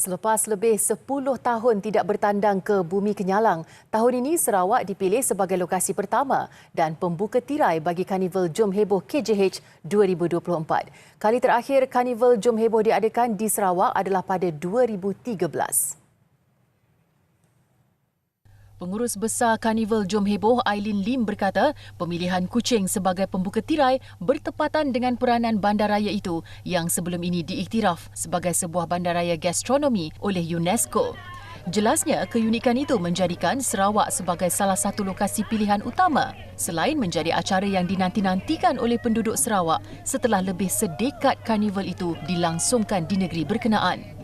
Selepas lebih 10 tahun tidak bertandang ke Bumi Kenyalang, tahun ini Sarawak dipilih sebagai lokasi pertama dan pembuka tirai bagi Karnival Jom Heboh KJH 2024. Kali terakhir Karnival Jom Heboh diadakan di Sarawak adalah pada 2013. Pengurus Besar Karnival Jom Heboh Aileen Lim berkata pemilihan Kuching sebagai pembuka tirai bertepatan dengan peranan bandaraya itu yang sebelum ini diiktiraf sebagai sebuah bandaraya gastronomi oleh UNESCO. Jelasnya, keunikan itu menjadikan Sarawak sebagai salah satu lokasi pilihan utama selain menjadi acara yang dinanti-nantikan oleh penduduk Sarawak setelah lebih sedekad karnival itu dilangsungkan di negeri berkenaan.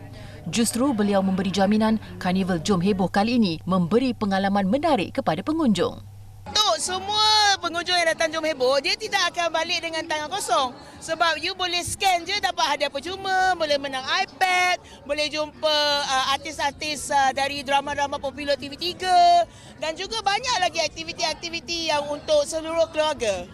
Justru beliau memberi jaminan Karnival Jom Heboh kali ini memberi pengalaman menarik kepada pengunjung. Untuk semua pengunjung yang datang Jom Heboh, dia tidak akan balik dengan tangan kosong. Sebab you boleh scan je dapat hadiah percuma, boleh menang iPad, boleh jumpa artis-artis dari drama-drama popular TV3 dan juga banyak lagi aktiviti-aktiviti yang untuk seluruh keluarga.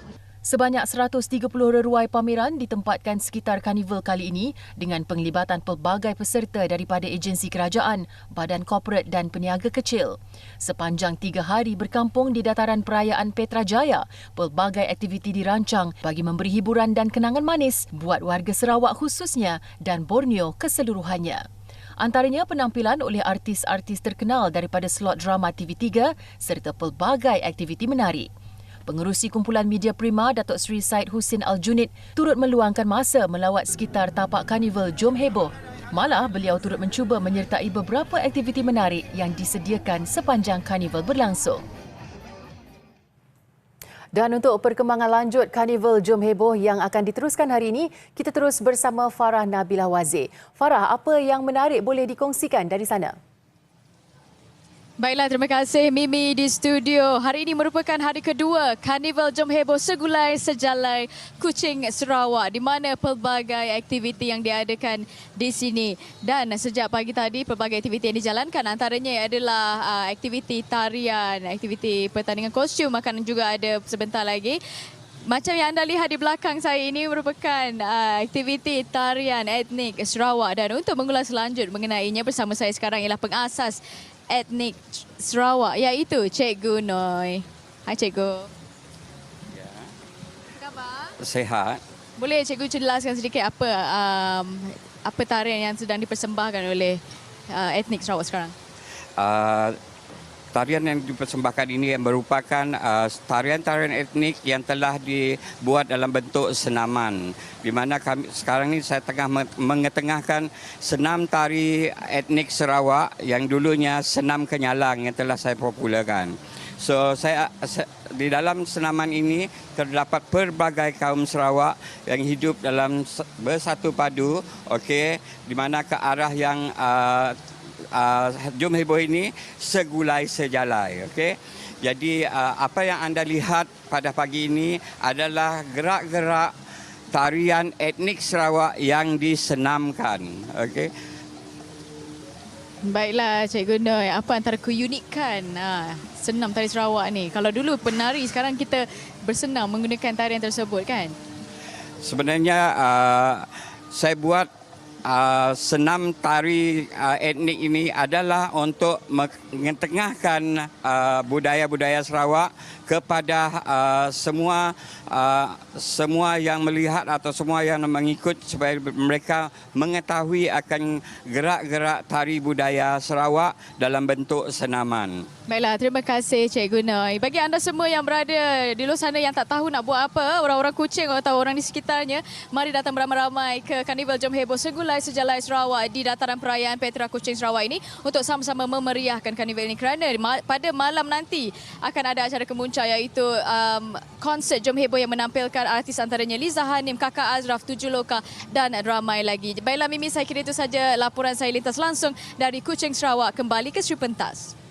Sebanyak 130 reruai pameran ditempatkan sekitar karnival kali ini dengan penglibatan pelbagai peserta daripada agensi kerajaan, badan korporat dan peniaga kecil. Sepanjang 3 hari berkampung di dataran perayaan Petrajaya, pelbagai aktiviti dirancang bagi memberi hiburan dan kenangan manis buat warga Sarawak khususnya dan Borneo keseluruhannya. Antaranya penampilan oleh artis-artis terkenal daripada slot drama TV3 serta pelbagai aktiviti menarik. Pengerusi kumpulan media Prima, Datuk Seri Syed Husin Al-Junid turut meluangkan masa melawat sekitar tapak Karnival Jom Heboh. Malah beliau turut mencuba menyertai beberapa aktiviti menarik yang disediakan sepanjang karnival berlangsung. Dan untuk perkembangan lanjut Karnival Jom Heboh yang akan diteruskan hari ini, kita terus bersama Farah Nabilah Wazir. Farah, apa yang menarik boleh dikongsikan dari sana? Baiklah, terima kasih Mimi di studio. Hari ini merupakan hari kedua Karnival Jom Heboh Segulai Sejalai Kuching Sarawak di mana pelbagai aktiviti yang diadakan di sini. Dan sejak pagi tadi pelbagai aktiviti yang dijalankan antaranya adalah aktiviti tarian, aktiviti pertandingan kostum akan juga ada sebentar lagi. Macam yang anda lihat di belakang saya ini merupakan aktiviti tarian etnik Sarawak dan untuk mengulas lanjut mengenainya bersama saya sekarang ialah pengasas etnik Sarawak iaitu Cikgu Noi. Hai Cikgu. Ya. Apa khabar? Sehat. Boleh Cikgu jelaskan sedikit apa tarian yang sedang dipersembahkan oleh etnik Sarawak sekarang? Tarian yang dipersembahkan ini merupakan tarian-tarian etnik yang telah dibuat dalam bentuk senaman. Di mana kami sekarang ini saya tengah mengetengahkan senam tari etnik Sarawak yang dulunya senam Kenyalang yang telah saya popularkan. So di dalam senaman ini terdapat pelbagai kaum Sarawak yang hidup dalam bersatu padu, okey, di mana ke arah yang Jom Heboh ini segulai sejalai, okey. Jadi apa yang anda lihat pada pagi ini adalah gerak-gerak tarian etnik Sarawak yang disenamkan, okey. Baiklah Cikgu Noi, apa antara keunikan senam tari Sarawak ni? Kalau dulu penari, sekarang kita bersenam menggunakan tarian tersebut kan? Sebenarnya saya buat senam tari etnik ini adalah untuk mengetengahkan budaya-budaya Sarawak kepada semua yang melihat atau semua yang mengikut supaya mereka mengetahui akan gerak-gerak tari budaya Sarawak dalam bentuk senaman. Baiklah, terima kasih Cikgu Noi. Bagi anda semua yang berada di luar sana yang tak tahu nak buat apa, orang-orang Kuching atau orang di sekitarnya, mari datang beramai-ramai ke Karnival Jom Heboh Segulai Sejalai Sarawak di dataran perayaan Petra Kuching Sarawak ini untuk sama-sama memeriahkan karnival ini kerana pada malam nanti akan ada acara kemuncak iaitu konsert Jom Heboh yang menampilkan artis antaranya Liza Hanim, Kakak Azraf, Tujuh Loka dan ramai lagi. Baiklah Mimi, saya kira itu saja laporan saya lintas langsung dari Kuching Sarawak. Kembali ke Sri Pentas.